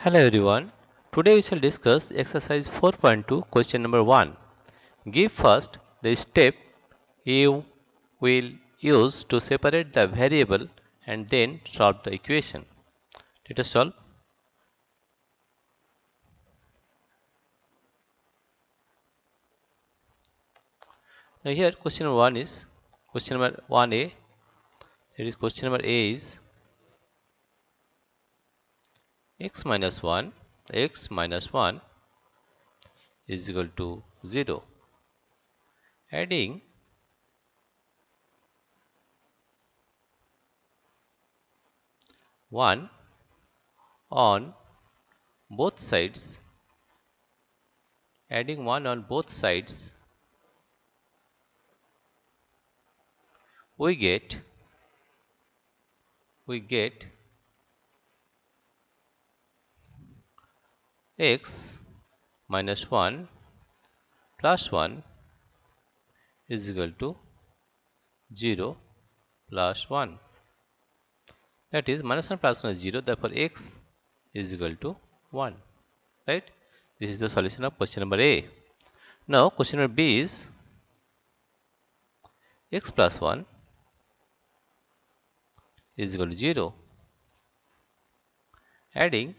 Hello everyone. Today we shall discuss exercise 4.2 question number 1. Give first the step you will use to separate the variable and then solve the equation. Let us solve. Now here question number 1 is question number 1a. That is question number a is x minus 1 is equal to 0. Adding 1 on both sides, we get x minus 1 plus 1 is equal to 0 plus 1. That is minus 1 plus 1 is 0. Therefore, x is equal to 1. Right? This is the solution of question number A. Now, question number B is x plus 1 is equal to 0. Adding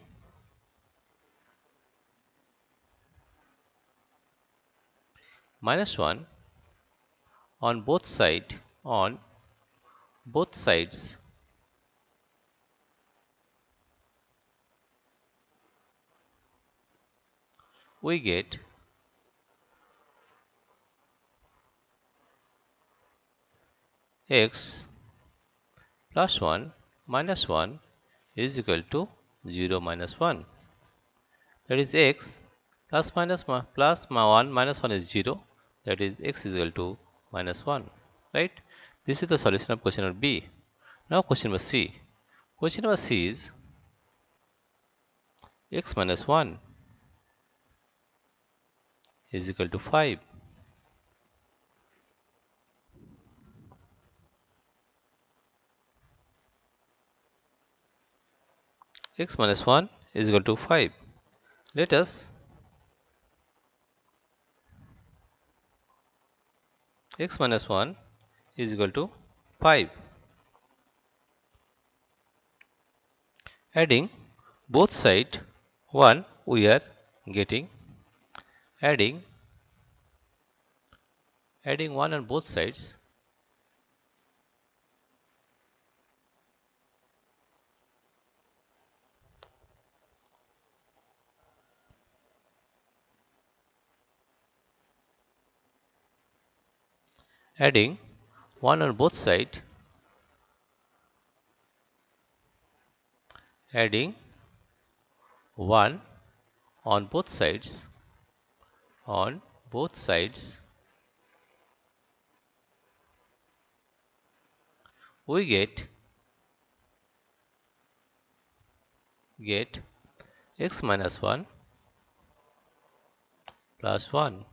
minus 1 on both sides, we get x plus 1 minus 1 is equal to 0 minus 1. That is x plus 1 minus 1 is 0. That is x is equal to minus 1. Right? This is the solution of question number B. Now question number C. Question number C is x minus 1 is equal to 5. X minus 1 is equal to 5. Let us x minus 1 is equal to 5. Adding both sides 1, we are getting adding 1 on both sides, adding 1 on both sides, adding 1 on both sides, we get x minus 1 plus 1,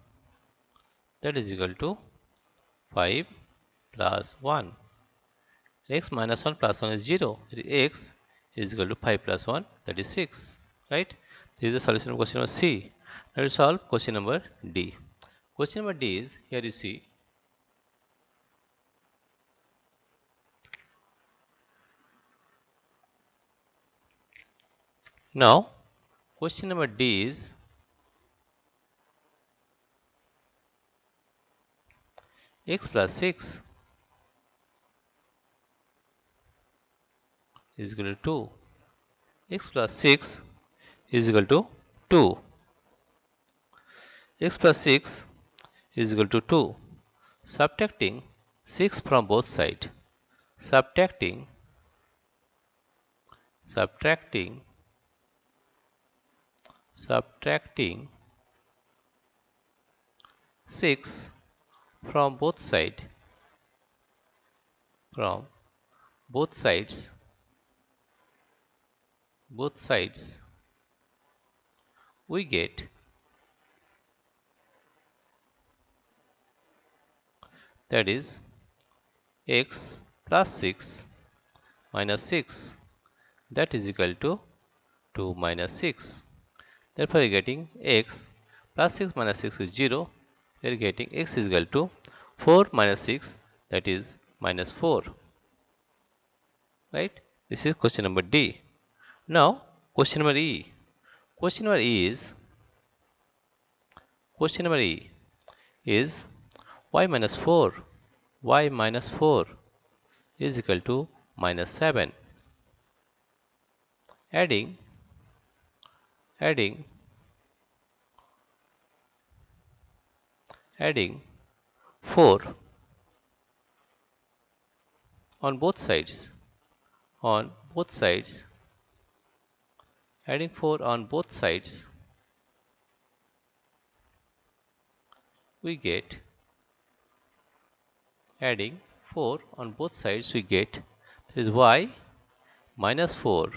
that is equal to 5 plus 1. X minus 1 plus 1 is 0. X is equal to 5 plus 1, that is 6. Right? This is the solution of question number C. Now we solve question number D. Question number D is, here you see, now question number D is x plus 6 is equal to 2. X plus 6 is equal to 2. X plus 6 is equal to 2. Subtracting 6 from both sides. Subtracting 6 from both sides, we get that is x plus 6 minus 6, that is equal to to minus 6. Therefore, we are getting x plus 6 minus 6 is 0. We are getting x is equal to 4 minus 6, that is minus 4. Right? This is question number D. Now, question number E. Question number E is y minus 4. Y minus 4 is equal to minus 7. Adding 4 on both sides. Adding 4 on both sides, we get that is y minus 4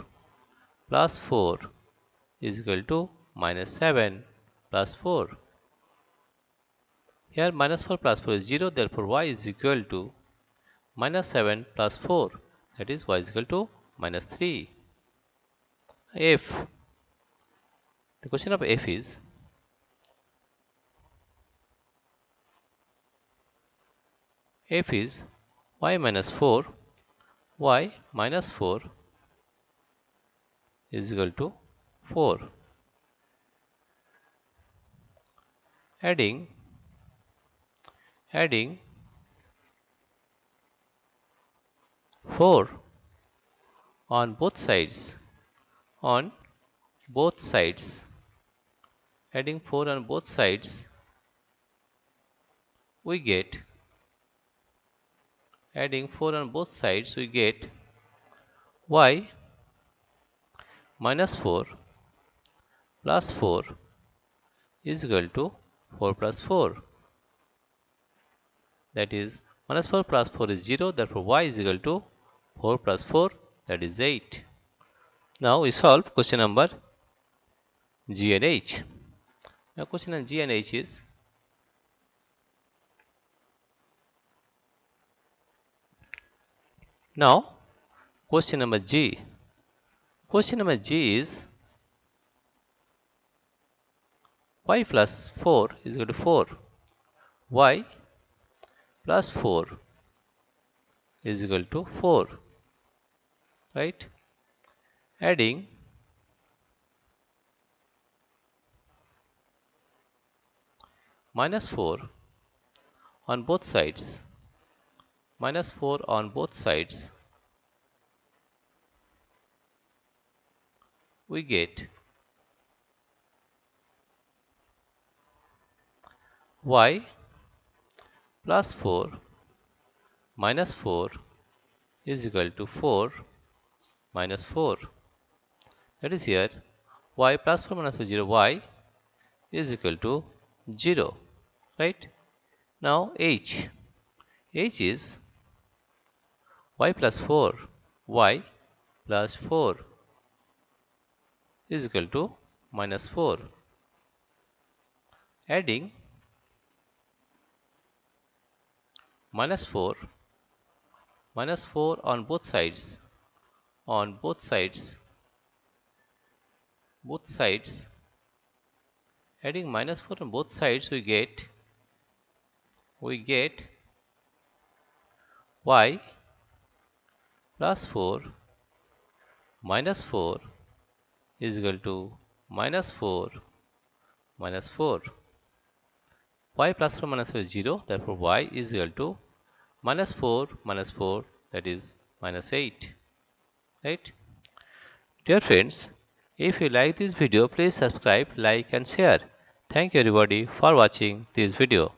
plus 4 is equal to minus 7 plus 4. Here minus 4 plus 4 is 0, therefore y is equal to minus 7 plus 4, that is y is equal to minus 3. F. The question of F is y minus 4 is equal to 4. Adding 4 on both sides. Adding 4 on both sides, we get y minus 4 plus 4 is equal to 4 plus 4. That is minus 4 plus 4 is 0, therefore y is equal to 4 plus 4, that is 8. Now we solve question number G and H. Now question on G and H is now question number G. Question number G is y plus 4 is equal to 4. Y plus 4 is equal to 4. Right? Adding minus 4 on both sides. We get y plus 4 minus 4 is equal to 4 minus 4. That is here y plus 4 minus 4 0, y is equal to 0. Right? Now H is y plus 4 is equal to minus 4. Adding minus 4 on both sides. Adding minus 4 on both sides, we get y plus 4 minus 4 is equal to minus 4 minus 4. Y plus 4 minus 4 is 0, therefore y is equal to minus 4 minus 4, that is minus 8. Right? Dear friends, if you like this video, please subscribe, like and share. Thank you everybody for watching this video.